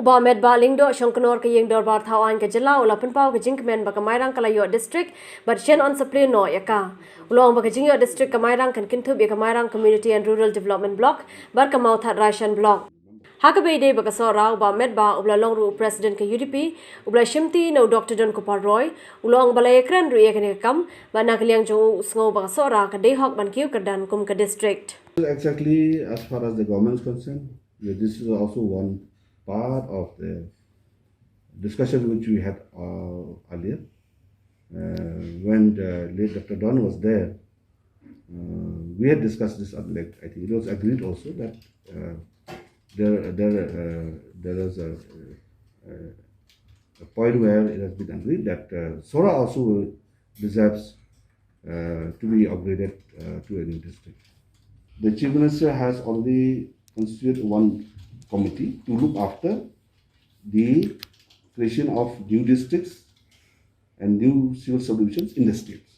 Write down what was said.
ba med ba lingdo shongknor ke yeng dorbar thawan ke jela ula penpau ke jingkmen ba kamairang kalayo district but shen on supply no yaka ulong ba ke jingyo district kamairang kan kintu be kamairang community and rural development block bar kamau that ration block hakabe de ba kasora ba med ba ubla longru president ke UDP ubla shimti no Dr. Don Kupar Roy ulong balai ekran ru yekne kam ba nakliang jo sngo ba kasora ka de hok ban kiu kedan kum ke district. Exactly, as far as the government is concerned, this is also one part of the discussion which we had earlier. When the late Dr. Don was there, we had discussed this. I think it was agreed also that there is a point where it has been agreed that Sora also deserves to be upgraded to a new district. The Chief Minister has already constituted one committee to look after the creation of new districts and new civil subdivisions in the states.